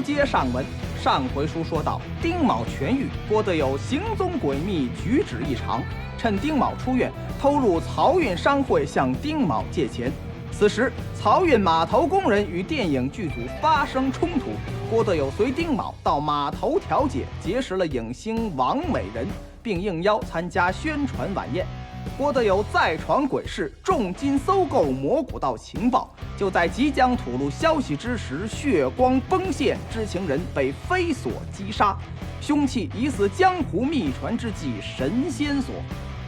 接上文。上回书说到，丁卯痊愈，郭德友行踪诡秘，举止异常。趁丁卯出院，偷入漕运商会向丁卯借钱。此时，漕运码头工人与电影剧组发生冲突，郭德友随丁卯到码头调解，结识了影星王美人，并应邀参加宣传晚宴。郭德友再闯鬼市，重金搜购蘑菇道情报。就在即将吐露消息之时，血光崩现，知情人被飞索击杀，凶器疑似江湖秘传之计神仙索。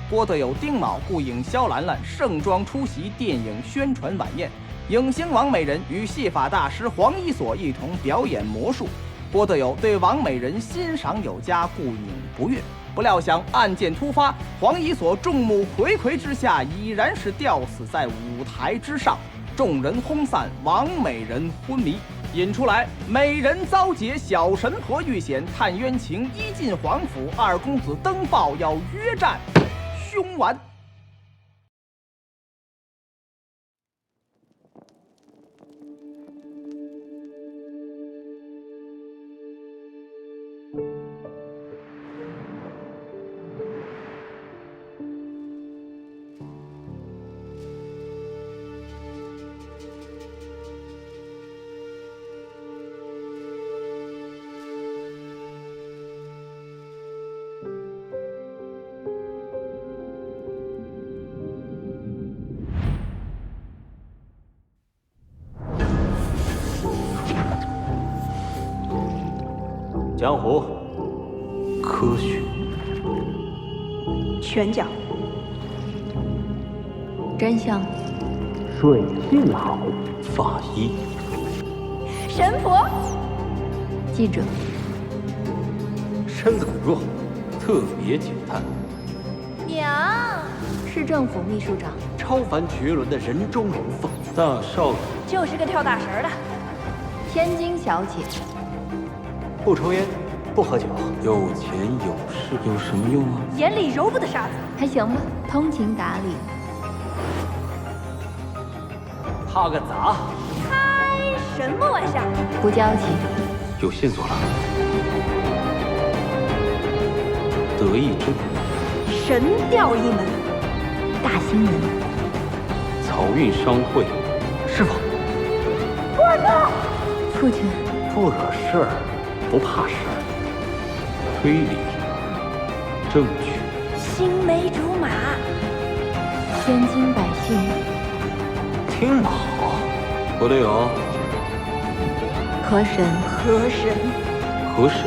郭德友、丁卯雇影肖兰兰盛装出席电影宣传晚宴，影星王美人与戏法大师黄一所一同表演魔术。郭德友对王美人欣赏有加，故影不悦。不料想案件突发，黄一所众目睽睽之下，已然是吊死在舞台之上。众人轰散，王美人昏迷。引出来，美人遭劫，小神婆遇险，探冤情，一进皇府，二公子登报要约战凶完。江湖，科学，拳脚，真相，水性好，法医，神婆，记者，身子骨弱，特别警探，娘，市政府秘书长，超凡绝伦的人中龙凤，大少爷，就是个跳大神的，天津小姐，不抽烟，不喝酒，有钱有势，有什么用啊？眼里揉不得沙子，还行吧，通情达理。怕个杂，开什么玩笑？不娇气，有线索了。德意志，神调一门，大新闻，漕运商会，师傅，我操！父亲，不惹事儿，不怕事儿，推理正确，青梅竹马，天津百姓，听好，郭德友，河神，河神，河神，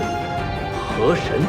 河神。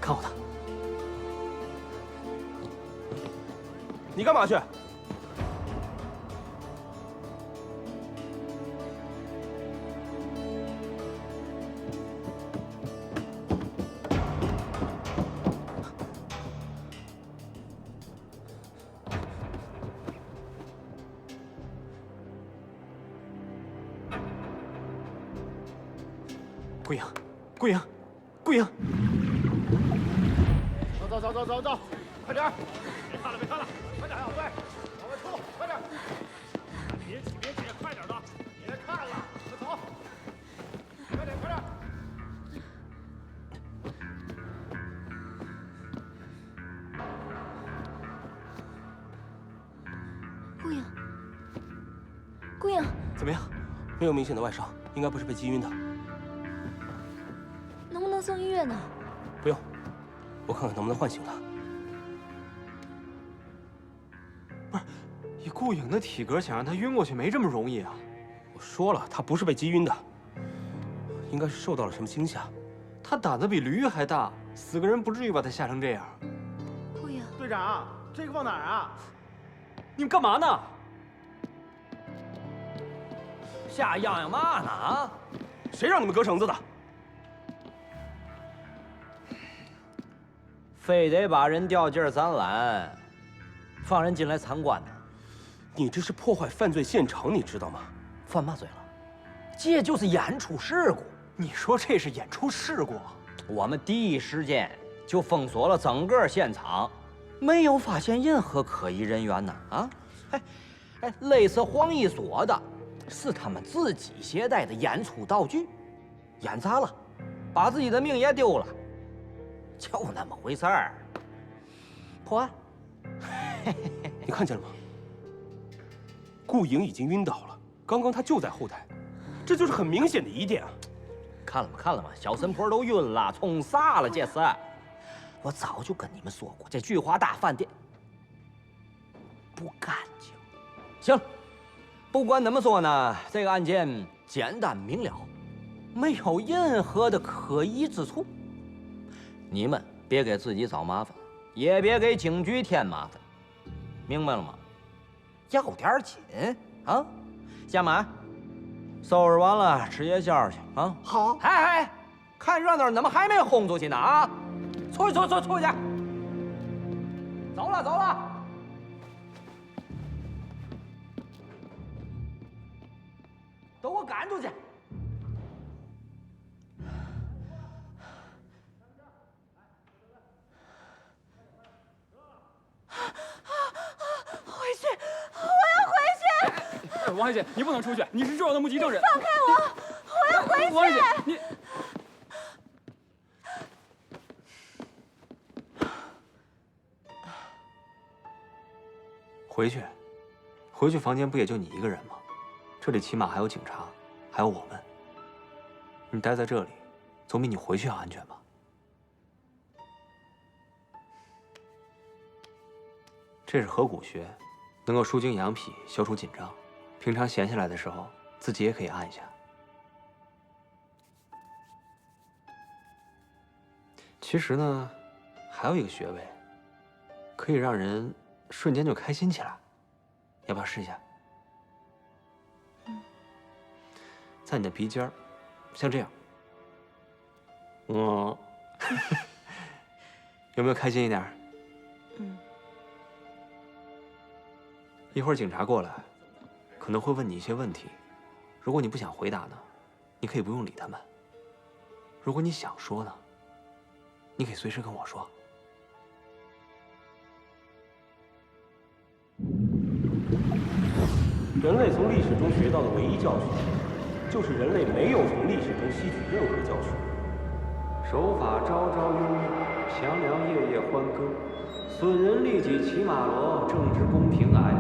看我的！你干嘛去？桂英，桂英，桂英！走，快点！别看了，快点啊！对，往外冲，快点！别挤，快点的！别看了，快走！快点！姑娘，怎么样？没有明显的外伤，应该不是被击晕的。能不能送医院呢？不用，我看看能不能唤醒他。不是，以顾影的体格，想让他晕过去没这么容易啊！我说了，他不是被击晕的，应该是受到了什么惊吓。他胆子比驴还大，死个人不至于把他吓成这样。姑娘，队长，这个放哪儿啊？你们干嘛呢？吓洋洋嘛呢？啊！谁让你们割绳子的？非得把人吊劲儿咱拦，放人进来参观呢？你这是破坏犯罪现场，你知道吗？犯嘛罪了？这就是演出事故。你说这是演出事故？我们第一时间就封锁了整个现场，没有发现任何可疑人员呢。啊，类似黄一说的，是他们自己携带的演出道具，演砸了，把自己的命也丢了，就那么回事儿。破案。你看见了吗？顾影已经晕倒了，刚刚他就在后台，这就是很明显的疑点啊！看了吗？小神婆都晕了，冲啥了？这是！我早就跟你们说过，这聚华大饭店不干净。行，不管怎么说呢，这个案件简单明了，没有任何的可疑之处。你们别给自己找麻烦，也别给警局添麻烦，明白了吗？要点紧啊！下马，收拾完了吃夜宵去啊！好。哎，看热闹，怎么还没轰出去呢？啊！出去！走了！都给我赶出去！回去，我要回去！王小姐，你不能出去，你是重要的目击证人。放开我！我要回去！王小姐，你回去房间不也就你一个人吗？这里起码还有警察，还有我们。你待在这里，总比你回去要安全吧？这是合谷穴，能够舒筋养脾，消除紧张。平常闲下来的时候，自己也可以按一下。其实呢，还有一个穴位，可以让人瞬间就开心起来。要不要试一下？在你的鼻尖儿，像这样。有没有开心一点？一会儿警察过来，可能会问你一些问题。如果你不想回答呢，你可以不用理他们。如果你想说呢，你可以随时跟我说。人类从历史中学到的唯一教训，就是人类没有从历史中吸取任何教训。守法朝朝雍雍，强梁夜夜欢歌。损人利己骑马骡，政治公平矮。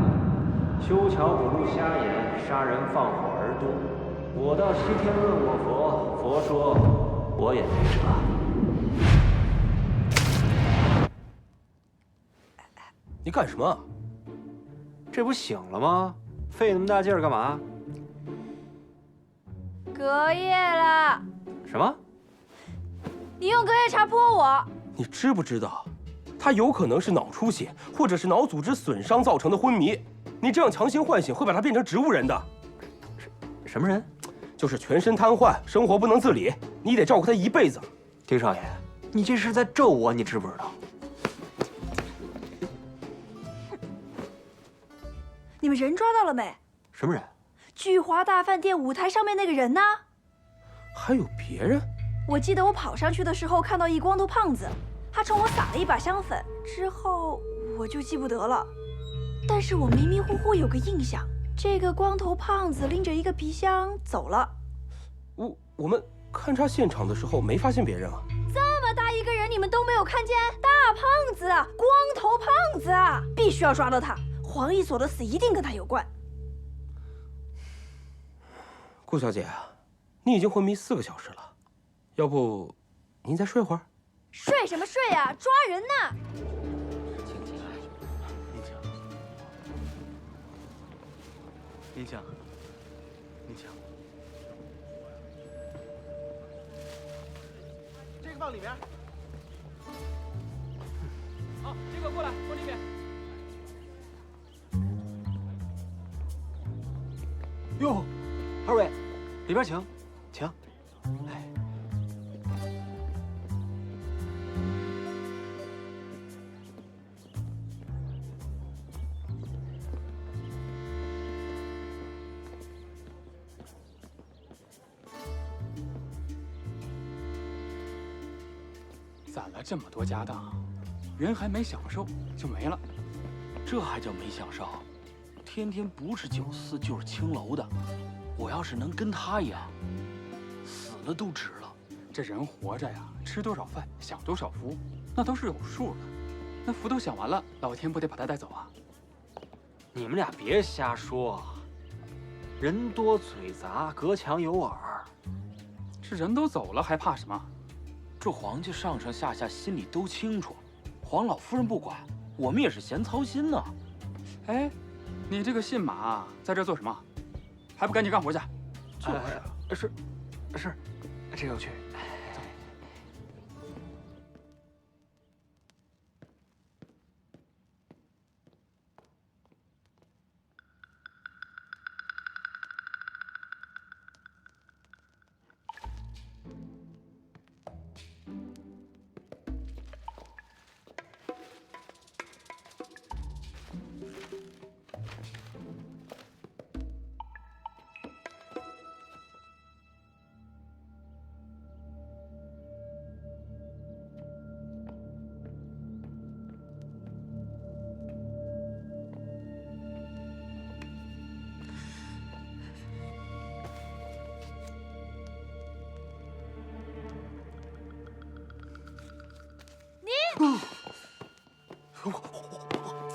修桥补路瞎眼，杀人放火儿多。我到西天问我佛，佛说我也没辙。你干什么？这不醒了吗？费那么大劲儿干嘛？隔夜了。什么？你用隔夜茶泼我？你知不知道，他有可能是脑出血或者是脑组织损伤造成的昏迷。你这样强行唤醒，会把他变成植物人的。什么人？就是全身瘫痪，生活不能自理，你得照顾他一辈子。丁少爷，你这是在咒我，你知不知道？你们人抓到了没？什么人？聚华大饭店舞台上面那个人呢？还有别人？我记得我跑上去的时候看到一光头胖子，他冲我撒了一把香粉，之后我就记不得了。但是我迷迷糊糊有个印象，这个光头胖子拎着一个皮箱走了。我们勘察现场的时候没发现别人啊。这么大一个人，你们都没有看见？大胖子，光头胖子，必须要抓到他！黄一所的死一定跟他有关。顾小姐啊，你已经昏迷4个小时了，要不您再睡会儿？睡什么睡啊？抓人呢！您请，您请。这个放里面。好，这个过来，放里面。哟，二位，里边请，请。哎，攒了这么多家当，人还没享受就没了，这还叫没享受？天天不是94就是青楼的，我要是能跟他一样，死了都值了。这人活着呀，吃多少饭，享多少福，那都是有数的。那福都享完了，老天不得把他带走啊？你们俩别瞎说，人多嘴杂，隔墙有耳。这人都走了，还怕什么？这皇家上上下下心里都清楚，黄老夫人不管，我们也是闲操心呢。哎，你这个信马在这做什么？还不赶紧干活去？是，这个我去。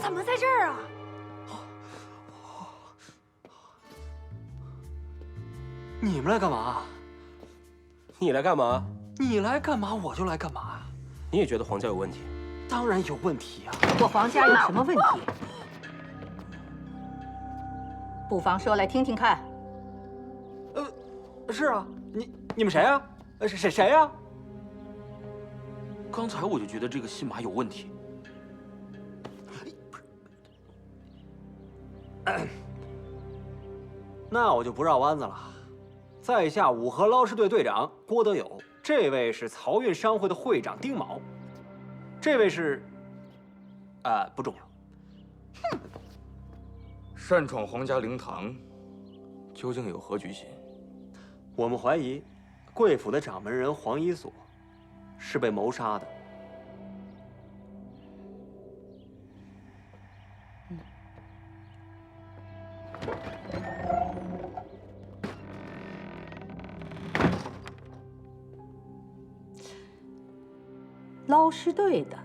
怎么在这儿啊？你们来干嘛？你来干嘛？你来干嘛，我就来干嘛。你也觉得皇家有问题？当然有问题啊！我皇家有什么问题？不妨说来听听看。是啊，你们谁啊？谁呀？刚才我就觉得这个信马有问题。那我就不绕弯子了。在下五河捞尸队队长郭德友，这位是漕运商会的会长丁卯，这位是，不重要。擅闯皇家灵堂，究竟有何居心？我们怀疑，贵府的掌门人黄一所是被谋杀的。捞尸队的，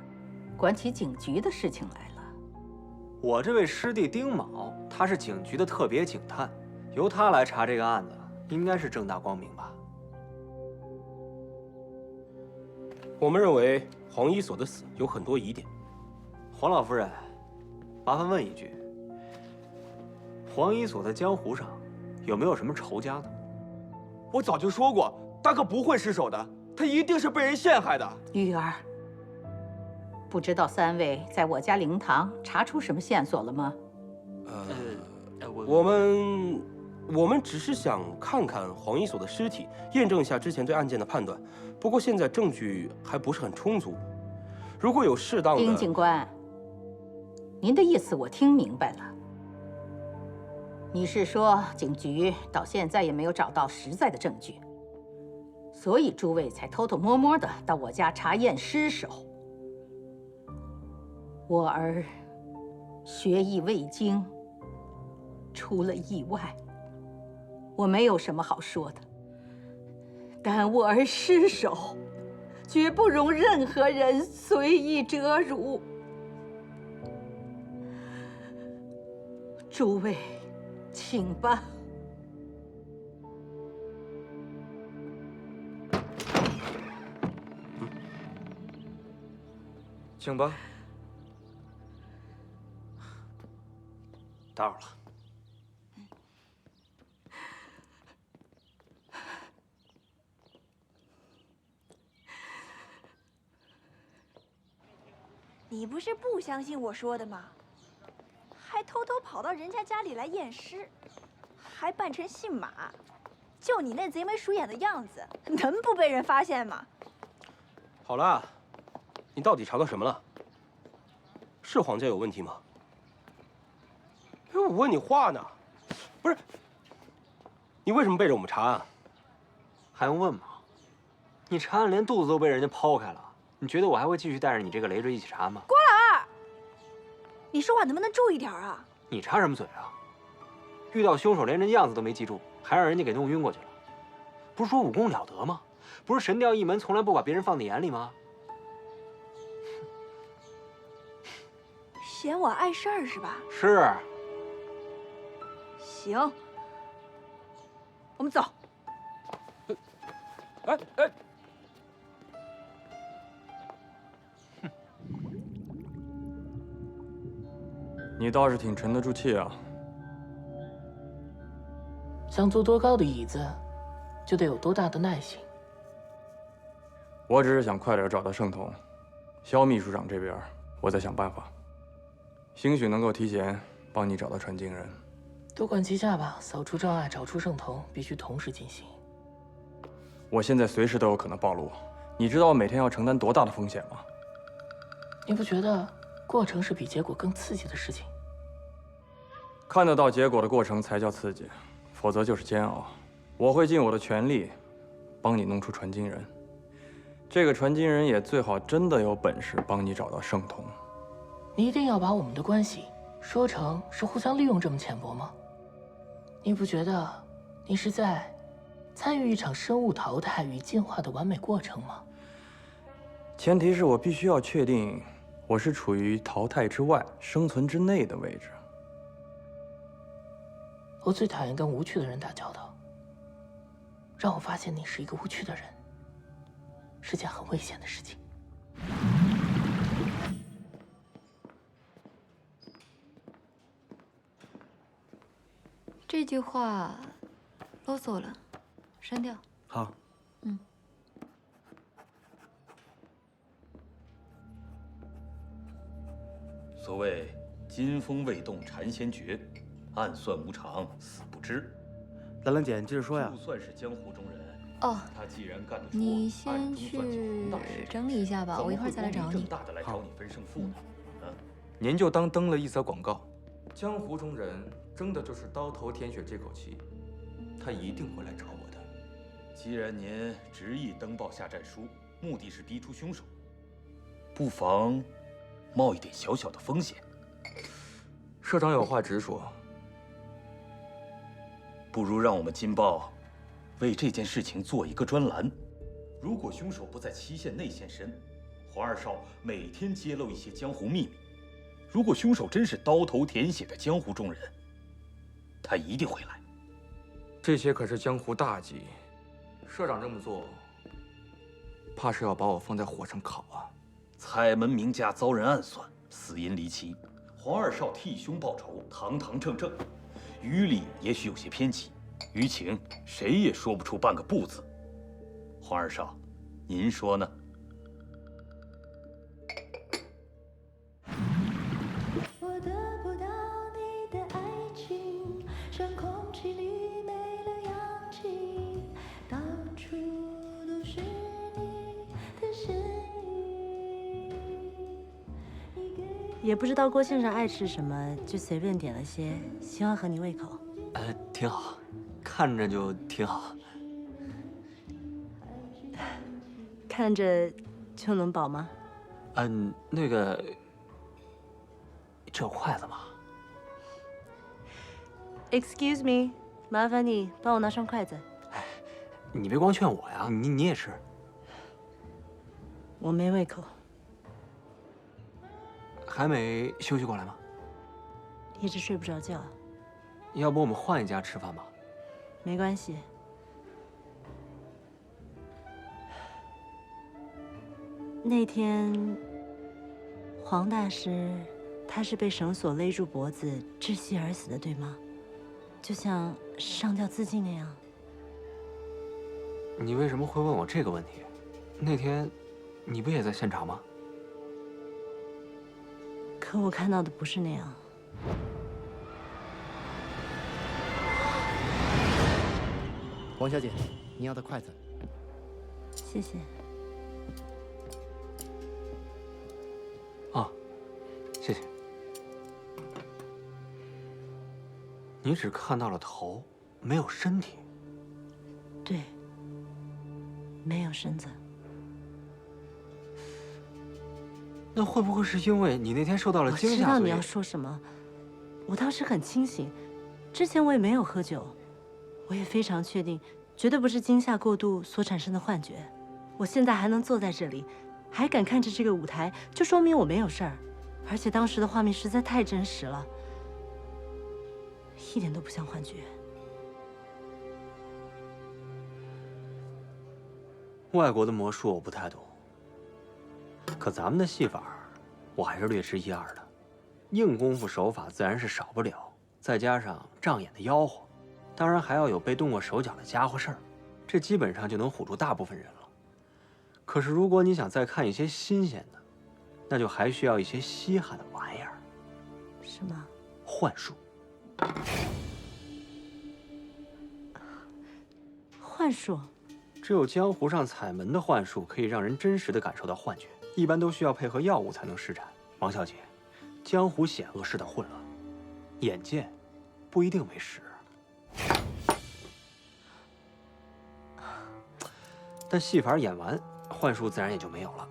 管起警局的事情来了。我这位师弟丁卯，他是警局的特别警探，由他来查这个案子，应该是正大光明吧？我们认为黄一所的死有很多疑点。黄老夫人，麻烦问一句：黄一所在江湖上有没有什么仇家呢？我早就说过，大哥不会失手的，他一定是被人陷害的。玉儿，不知道3位在我家灵堂查出什么线索了吗？我们只是想看看黄一所的尸体，验证一下之前对案件的判断。不过现在证据还不是很充足，如果有适当的……丁警官，您的意思我听明白了。你是说警局到现在也没有找到实在的证据，所以诸位才偷偷摸摸的到我家查验尸首。我儿学艺未精，出了意外，我没有什么好说的。但我儿尸首，绝不容任何人随意折辱。诸位，请吧。请吧。打扰了。你不是不相信我说的吗？还偷偷跑到人家家里来验尸，还扮成姓马，就你那贼眉鼠眼的样子，能不被人发现吗？好了，你到底查到什么了？是黄家有问题吗？我问你话呢，不是？你为什么背着我们查案？还用问吗？你查案连肚子都被人家剖开了，你觉得我还会继续带着你这个累赘一起查吗？郭老二，你说话能不能注意点啊？你插什么嘴啊？遇到凶手连人样子都没记住，还让人家给弄晕过去了。不是说武功了得吗？不是神雕一门从来不把别人放在眼里吗？嫌我碍事儿是吧？是。行，我们走。哎，你倒是挺沉得住气啊。想坐多高的椅子，就得有多大的耐心。我只是想快点找到圣童，萧秘书长这边我再想办法，兴许能够提前帮你找到传经人。多管齐下吧，扫除障碍，找出圣童，必须同时进行。我现在随时都有可能暴露，你知道我每天要承担多大的风险吗？你不觉得过程是比结果更刺激的事情？看得到结果的过程才叫刺激，否则就是煎熬。我会尽我的全力，帮你弄出传经人。这个传经人也最好真的有本事帮你找到圣童。你一定要把我们的关系说成是互相利用这么浅薄吗？你不觉得你是在参与一场生物淘汰与进化的完美过程吗？前提是我必须要确定我是处于淘汰之外、生存之内的位置。我最讨厌跟无趣的人打交道。让我发现你是一个无趣的人，是件很危险的事情。这句话啰嗦了，删掉。好。所谓金风未动禅先觉，暗算无常死不知。兰兰姐，你接着说呀。就算是江湖中人，哦，他既然干得出你先去整理一下吧，我一会儿再来找你。正大的来找你分胜负呢？您就当登了一则广告，江湖中人争的就是刀头舔血这口气，他一定会来找我的。既然您执意登报下战书，目的是逼出凶手，不妨冒一点小小的风险。社长有话直说。不如让我们金报为这件事情做一个专栏。如果凶手不在期限内现身，黄二少每天揭露一些江湖秘密。如果凶手真是刀头舔血的江湖中人，他一定会来。这些可是江湖大忌，社长这么做，怕是要把我放在火上烤啊！彩门名家遭人暗算，死因离奇，黄二少替兄报仇，堂堂正正。于理也许有些偏激，于情谁也说不出半个不字。黄二少，您说呢？我得不到你的爱情，像空气里没了氧气，到处都是你的身影。也不知道郭先生爱吃什么，就随便点了些，希望合你胃口。挺好，看着就挺好。看着就能饱吗？那个，这有筷子吗 ？Excuse me， 麻烦你帮我拿双筷子。你别光劝我呀，你也吃。我没胃口。还没休息过来吗？一直睡不着觉。要不我们换一家吃饭吧？没关系。那天，黄大师，他是被绳索勒住脖子窒息而死的，对吗？就像上吊自尽那样。你为什么会问我这个问题？那天，你不也在现场吗？可我看到的不是那样。王小姐，你要的筷子。谢谢。啊，谢谢。你只看到了头，没有身体。对，没有身子。那会不会是因为你那天受到了惊吓？我知道你要说什么。我当时很清醒，之前我也没有喝酒，我也非常确定，绝对不是惊吓过度所产生的幻觉。我现在还能坐在这里，还敢看着这个舞台，就说明我没有事儿。而且当时的画面实在太真实了，一点都不像幻觉。外国的魔术我不太懂，可咱们的戏法，我还是略知一二的。硬功夫手法自然是少不了，再加上障眼的吆喝，当然还要有被动过手脚的家伙事儿，这基本上就能唬住大部分人了。可是如果你想再看一些新鲜的，那就还需要一些稀罕的玩意儿。什么？幻术。幻术？只有江湖上彩门的幻术可以让人真实的感受到幻觉，一般都需要配合药物才能施展。王小姐，江湖险恶，世道混乱，眼见不一定为实。但戏法演完，幻术自然也就没有了。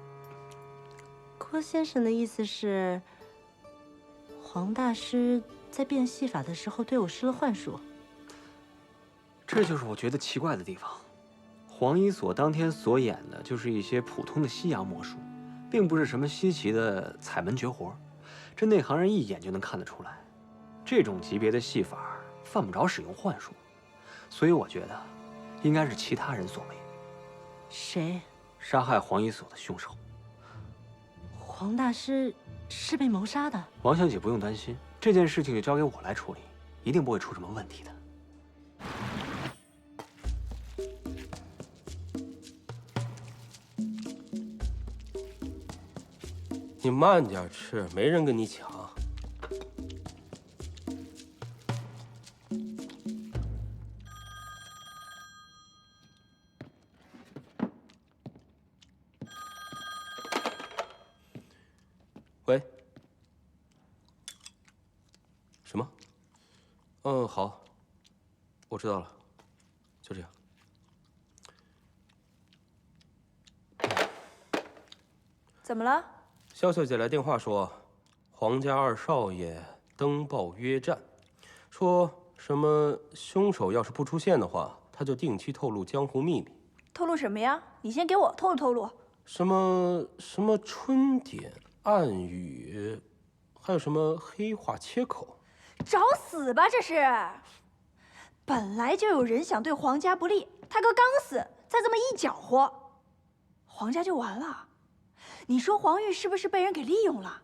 郭先生的意思是，黄大师在变戏法的时候对我施了幻术？这就是我觉得奇怪的地方。黄一所当天所演的就是一些普通的西洋魔术，并不是什么稀奇的彩门绝活，这内行人一眼就能看得出来。这种级别的戏法犯不着使用幻术，所以我觉得应该是其他人所为。谁？杀害黄一所的凶手。黄大师是被谋杀的。王小姐不用担心，这件事情就交给我来处理，一定不会出什么问题的。你慢点吃，没人跟你抢。喂？什么？嗯，好，我知道了，就这样。怎么了？肖小姐来电话说，黄家二少爷登报约战，说什么凶手要是不出现的话，他就定期透露江湖秘密。透露什么呀？你先给我透露透露。什么春点、暗语，还有什么黑话切口？找死吧！这是，本来就有人想对黄家不利，他哥刚死，再这么一搅和，黄家就完了。你说黄玉是不是被人给利用了？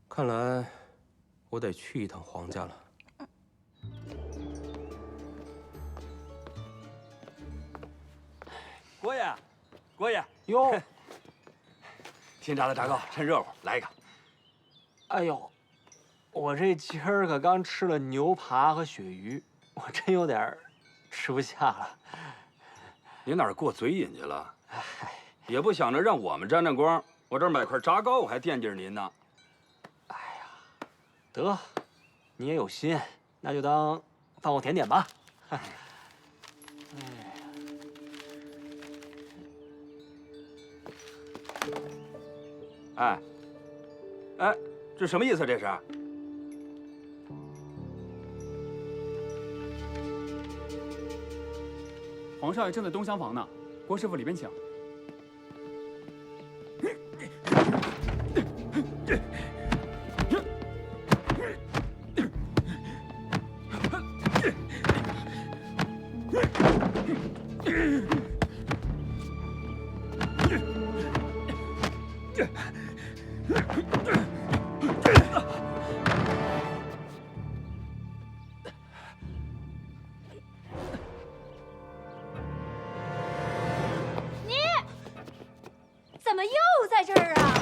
看来我得去一趟黄家了。郭爷，郭爷，哟，新炸的炸糕，趁热乎，来一个。哎呦，我这今儿可刚吃了牛扒和鳕鱼，我真有点吃不下了。您哪儿过嘴瘾去了？也不想着让我们沾沾光，我这儿买块炸糕，我还惦记着您呢。哎呀，得，你也有心，那就当饭后甜点吧。哎，哎，这什么意思？这是？黄少爷正在东厢房呢，郭师傅里边请。怎么又在这儿啊？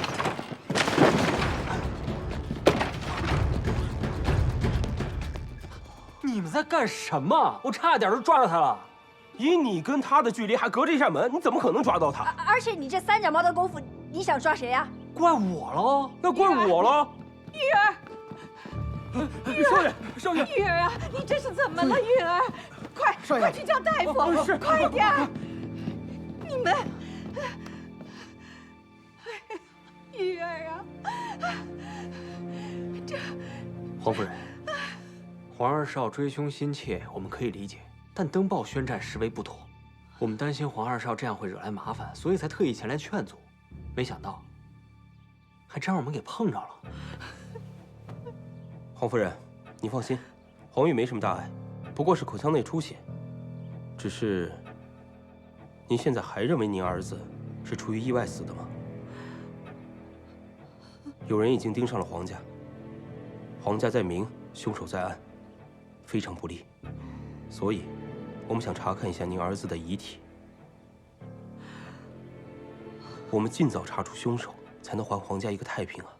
你们在干什么？我差点就抓到他了。以你跟他的距离，还隔着一扇门，你怎么可能抓到他？而且你这三脚猫的功夫，你想抓谁呀？怪我了，那怪我了。玉儿，少爷，少爷，玉儿啊，你这是怎么了，玉儿？快去叫大夫，快点儿！你们，玉儿啊，这黄夫人，黄二少追凶心切，我们可以理解，但登报宣战实为不妥。我们担心黄二少这样会惹来麻烦，所以才特意前来劝阻。没想到，还真让我们给碰着了。黄夫人，你放心，黄玉没什么大碍，不过是口腔内出血。只是，您现在还认为您儿子是出于意外死的吗？有人已经盯上了黄家，黄家在明，凶手在暗，非常不利。所以，我们想查看一下您儿子的遗体。我们尽早查出凶手，才能还黄家一个太平啊！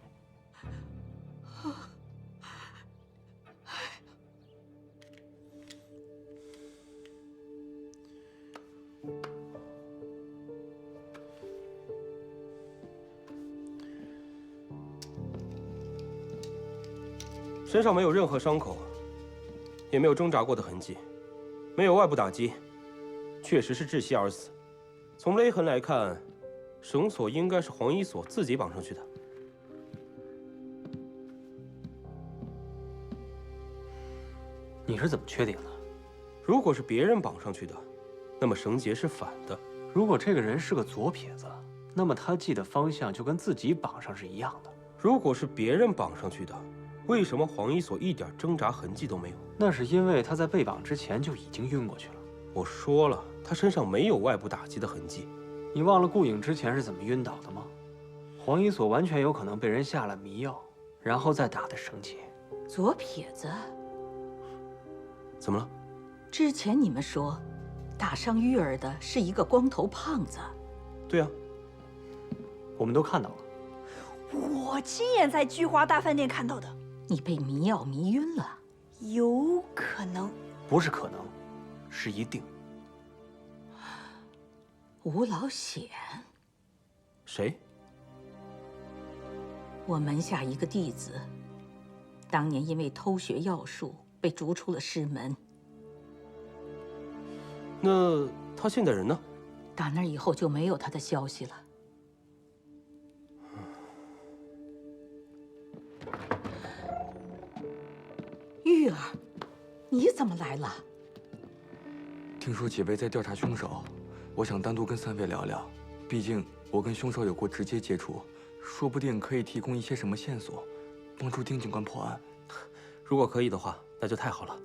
身上没有任何伤口，也没有挣扎过的痕迹，没有外部打击，确实是窒息而死。从勒痕来看，绳索应该是黄一锁自己绑上去的。你是怎么确定的？如果是别人绑上去的，那么绳结是反的。如果这个人是个左撇子，那么他系的方向就跟自己绑上是一样的。如果是别人绑上去的，为什么黄一锁一点挣扎痕迹都没有？那是因为他在被绑之前就已经晕过去了。我说了，他身上没有外部打击的痕迹。你忘了顾影之前是怎么晕倒的吗？黄一锁完全有可能被人下了迷药，然后再打的绳结。左撇子？怎么了？之前你们说，打伤玉儿的是一个光头胖子。对啊，我们都看到了。我亲眼在菊华大饭店看到的。你被迷药迷晕了？有可能。不是可能，是一定。吴老显，谁？我门下一个弟子，当年因为偷学药术被逐出了师门。那他现在人呢？打那以后就没有他的消息了。玉儿，你怎么来了？听说几位在调查凶手，我想单独跟三位聊聊。毕竟我跟凶手有过直接接触，说不定可以提供一些什么线索，帮助丁警官破案。如果可以的话，那就太好了。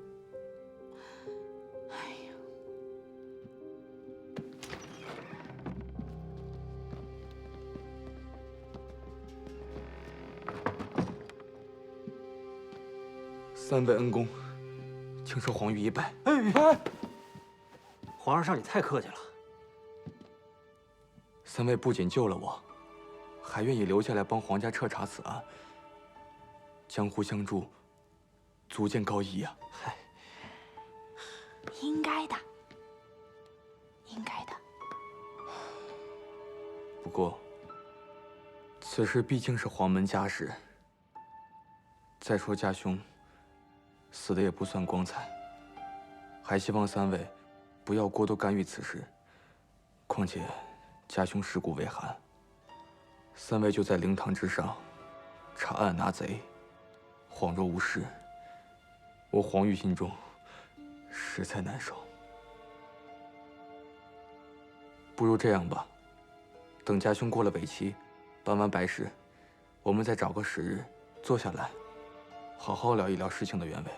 三位恩公，请受黄玉一拜。哎，皇二少，你太客气了。三位不仅救了我，还愿意留下来帮皇家彻查此案。江湖相助，足见高义呀。嗨，应该的，应该的。不过，此事毕竟是黄门家事。再说家兄死的也不算光彩，还希望三位不要过多干预此事。况且家兄尸骨未寒，三位就在灵堂之上查案拿贼，恍若无事，我黄玉心中实在难受。不如这样吧，等家兄过了尾期，办完白事，我们再找个时日坐下来，好好聊一聊事情的原委。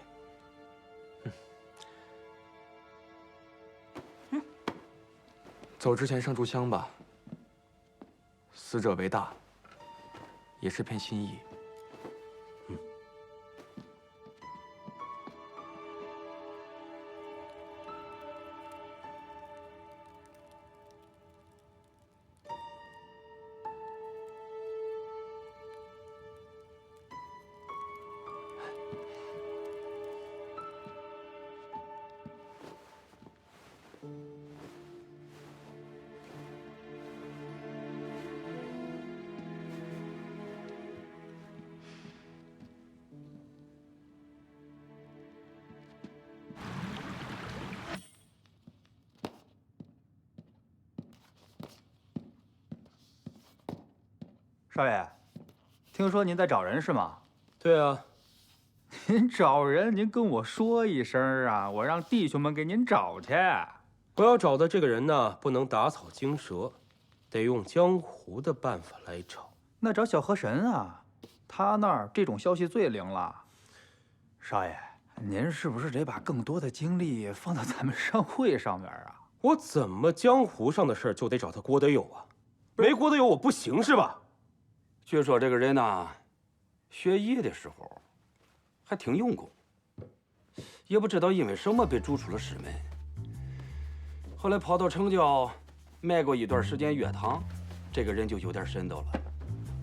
走之前上炷香吧。死者为大，也是片心意。少爷，听说您在找人是吗？对啊。您找人，您跟我说一声啊，我让弟兄们给您找去。我要找的这个人呢，不能打草惊蛇，得用江湖的办法来找。那找小河神啊，他那儿这种消息最灵了。少爷，您是不是得把更多的精力放到咱们商会上面啊？我怎么江湖上的事就得找他郭德友啊？没郭德友我不行是吧？据说这个人呐，学艺的时候还挺用功，也不知道因为什么被逐出了师门。后来跑到城郊卖过一段时间药堂，这个人就有点神道了。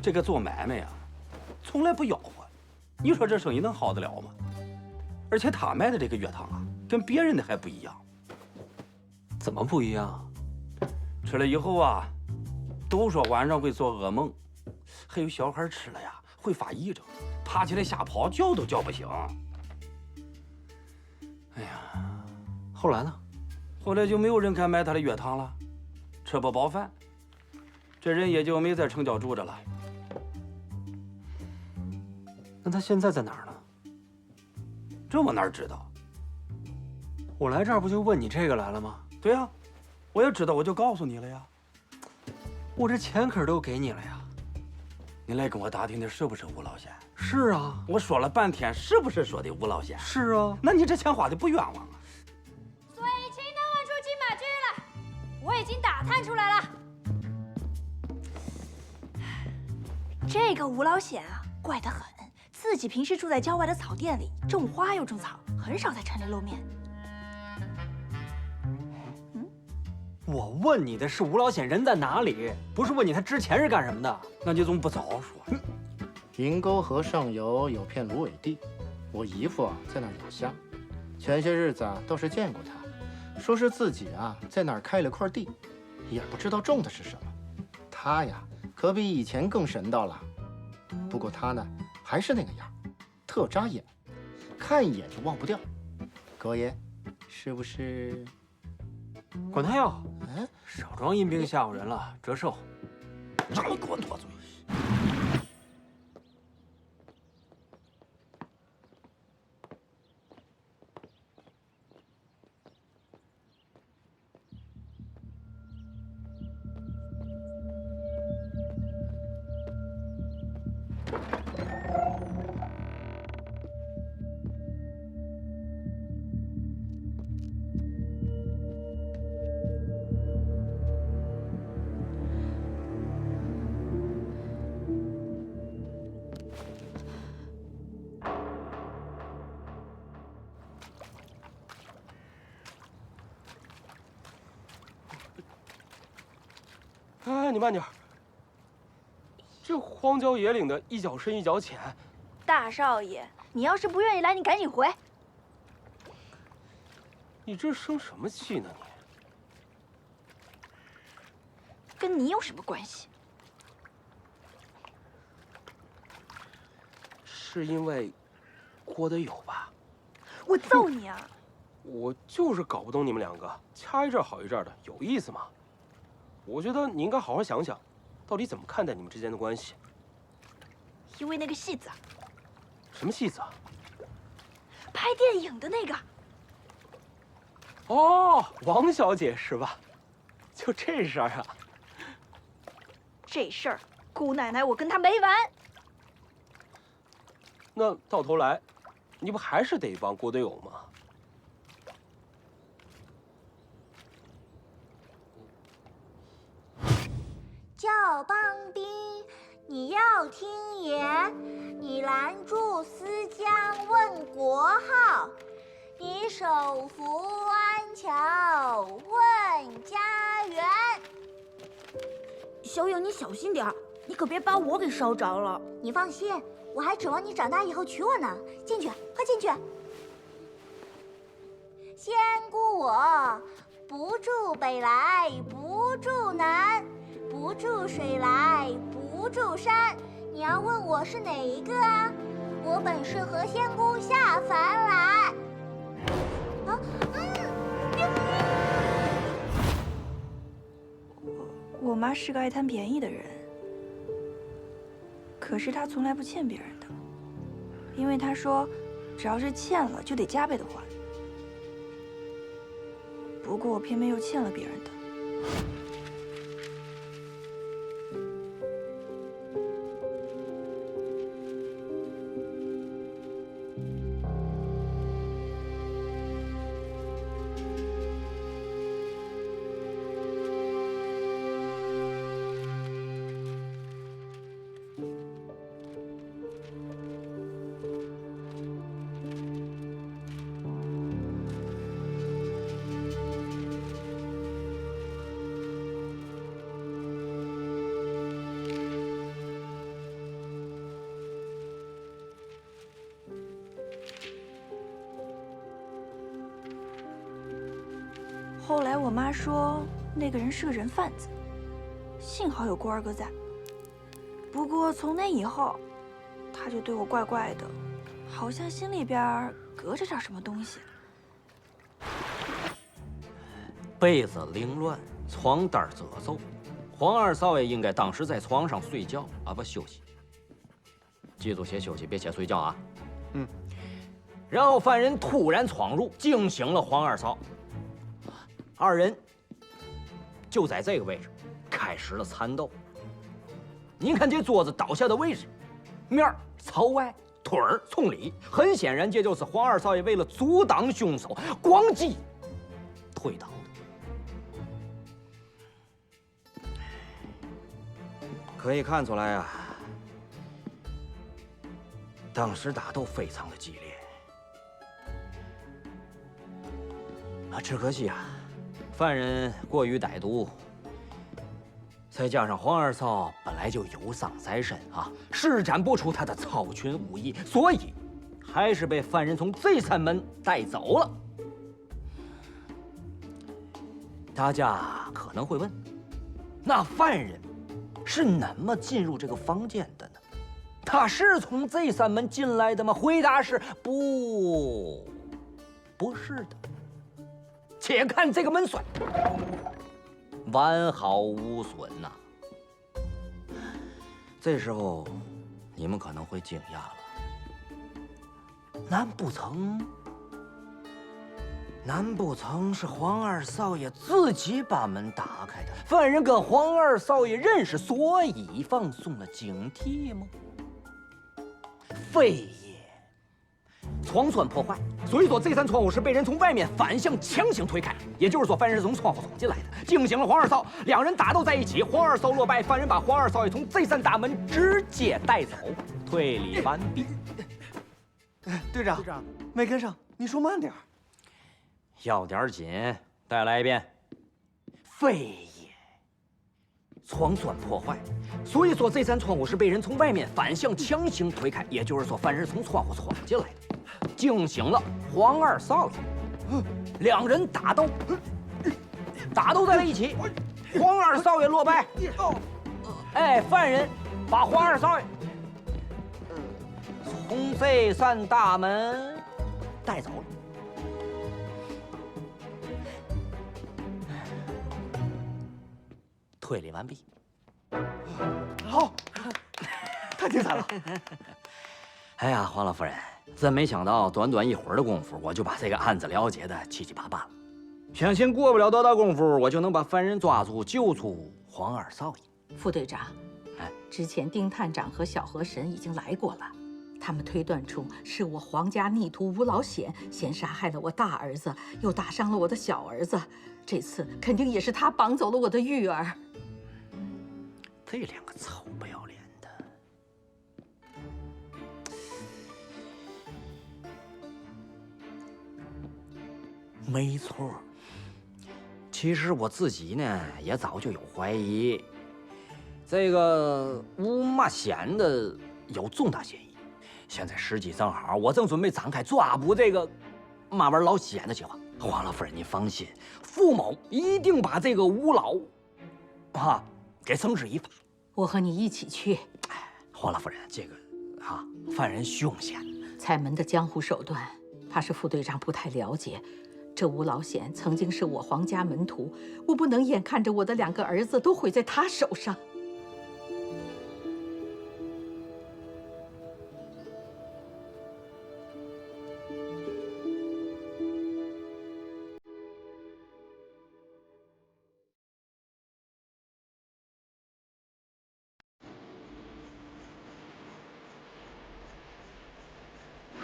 这个做买卖呀，从来不吆喝，你说这生意能好得了吗？而且他卖的这个药汤啊，跟别人的还不一样。怎么不一样？吃了以后啊，都说晚上会做噩梦。还有小孩吃了呀，会发癔症，爬起来瞎跑，叫都叫不醒。哎呀，后来呢？后来就没有人敢买他的药汤了，吃不饱饭，这人也就没在城郊住着了。那他现在在哪儿呢？这我哪知道？我来这儿不就问你这个来了吗？对呀，我要知道我就告诉你了呀。我这钱可是都给你了呀。你来跟我打听的是不是吴老仙？是啊，我说了半天，是不是说的吴老仙？是啊，那你这钱花的不冤枉啊？所以，请他问出金马驹来，我已经打探出来了。这个吴老显啊，怪得很，自己平时住在郊外的草甸里，种花又种草，很少在城里露面。我问你的是吴老显人在哪里，不是问你他之前是干什么的。那你怎么不早说？云沟河上游有片芦苇地，我姨父啊在那儿养虾，前些日子啊倒是见过他，说是自己啊在那儿开了块地，也不知道种的是什么。他呀可比以前更神道了，不过他呢还是那个样，特扎眼，看一眼就忘不掉。狗爷，是不是？管他要！少装阴兵吓唬人了，折寿。让你给我多嘴！哎，你慢点。这荒郊野岭的，一脚深一脚浅。大少爷，你要是不愿意来，你赶紧回。你这生什么气呢你？跟你有什么关系？是因为郭德友吧？我揍你啊！我就是搞不懂你们两个掐一阵好一阵的，有意思吗？我觉得你应该好好想想，到底怎么看待你们之间的关系。因为那个戏子，什么戏子啊？拍电影的那个。哦，王小姐是吧？就这事儿啊？这事儿，姑奶奶，我跟他没完。那到头来，你不还是得帮郭队友吗？叫邦兵，你要听言，你拦住思江问国号，你手扶安桥问家园。小影，你小心点儿，你可别把我给烧着了。你放心，我还指望你长大以后娶我呢。进去，快进去。仙姑我，不住北来不住南，不住水来不住山。你要问我是哪一个啊？我本是和仙姑下凡来。我妈是个爱贪便宜的人，可是她从来不欠别人的，因为她说，只要是欠了就得加倍的还。不过我偏偏又欠了别人的。后来我妈说，那个人是个人贩子，幸好有郭二哥在。不过从那以后，他就对我怪怪的，好像心里边隔着点什么东西。被子凌乱，床单褶皱，黄二少爷应该当时在床上睡觉，不休息。记住写休息，别写睡觉啊。嗯。然后犯人突然闯入，惊醒了黄二少。二人就在这个位置开始了缠斗。您看这桌子倒下的位置，面儿朝外，腿儿冲里，很显然这就是黄二少爷为了阻挡凶手，咣叽推倒的。可以看出来啊，当时打斗非常的激烈啊，只可惜啊，犯人过于歹毒，再加上黄二少本来就有伤在身啊，施展不出他的超群武艺，所以还是被犯人从这扇门带走了。大家可能会问，那犯人是怎么进入这个房间的呢？他是从这扇门进来的吗？回答是不是的。且看这个门栓，完好无损呐。这时候，你们可能会惊讶了，难不成是黄二少爷自己把门打开的？犯人跟黄二少爷认识，所以放松了警惕吗？非也。窗栓破坏，所以说这扇窗户是被人从外面反向强行推开，也就是说犯人是从窗户闯进来的，惊醒了黄二少，两人打斗在一起，黄二少落败，犯人把黄二少爷从这扇大门直接带走。推理完毕。队长，没跟上，你说慢点。要点紧，再来一遍。非也，窗栓破坏，所以说这扇窗户是被人从外面反向强行推开，也就是说犯人是从窗户闯进来的。惊醒了黄二少爷，两人打斗在了一起，黄二少爷落败。犯人把黄二少爷从这扇大门带走了。推理完毕。好，太精彩了！哎呀，黄老夫人，真没想到，短短一会儿的功夫，我就把这个案子了解的七七八八了。相信过不了多大功夫，我就能把犯人抓住，救出黄二少爷。副队长，之前丁探长和小河神已经来过了，他们推断出是我黄家逆徒吴老显先杀害了我大儿子，又打伤了我的小儿子，这次肯定也是他绑走了我的玉儿。这两个臭不要脸的！没错，其实我自己呢也早就有怀疑，这个吴马显的有重大嫌疑。现在时机正好，我正准备展开抓捕这个马文老显的计划。黄老夫人，你放心，傅某一定把这个吴老给绳之以法。我和你一起去。黄老夫人，这个犯人凶险，蔡门的江湖手段，怕是副队长不太了解。这吴老显曾经是我黄家门徒，我不能眼看着我的2个儿子都毁在他手上。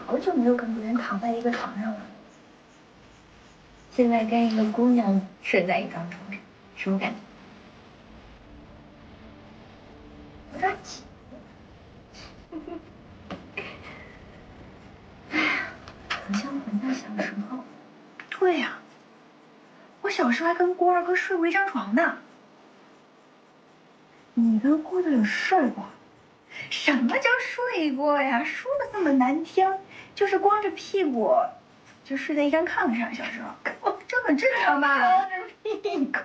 好久没有跟别人躺在一个床上了，现在跟一个姑娘睡在一张床上，什么感觉？有点挤。哎呀，好像回到小时候。对呀，我小时候还跟郭二哥睡过一张床呢。你跟郭队友睡过？什么叫睡过呀？说的这么难听，就是光着屁股就睡在一张炕上。小时候，这很正常吧？光着屁股。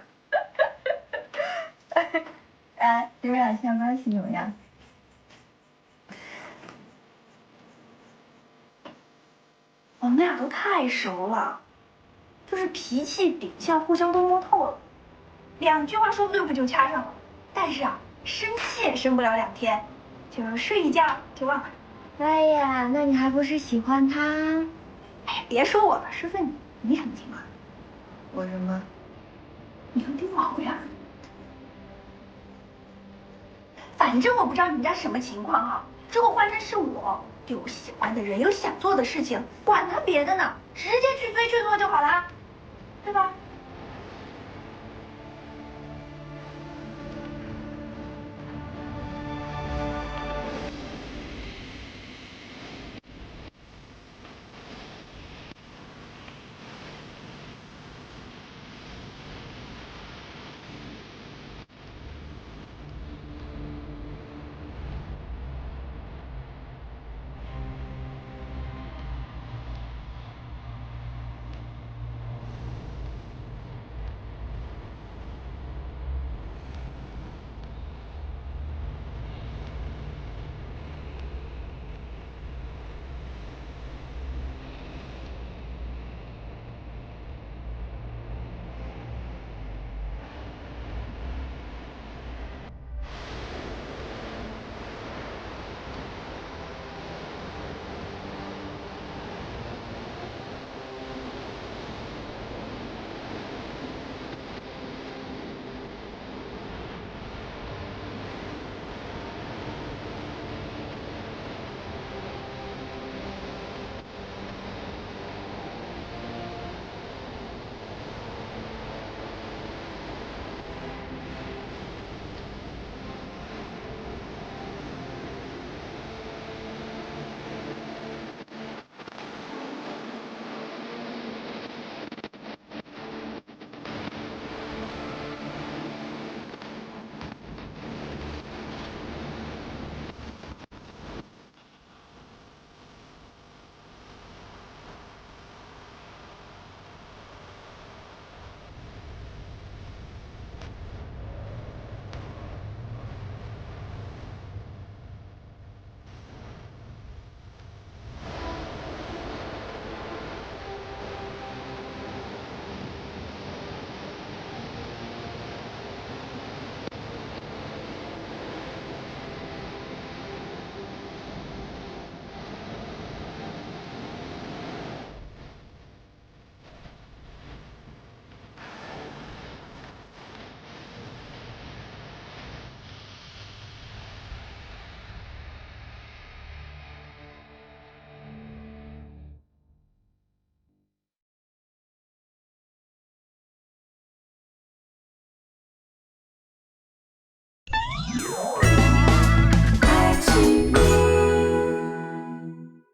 哎，你们俩现在关系怎么样？我们俩都太熟了，就是脾气秉性互相都摸透了，2句话说不对付就掐上了。但是生气也生不了2天。就睡一觉就忘了。哎呀，那你还不是喜欢他？哎呀，别说我了，师傅你什么情况？我什么？你和丁卯呀？反正我不知道你们家什么情况啊。如果换成是我，对我喜欢的人有想做的事情，管他别的呢，直接去追去做就好了，对吧？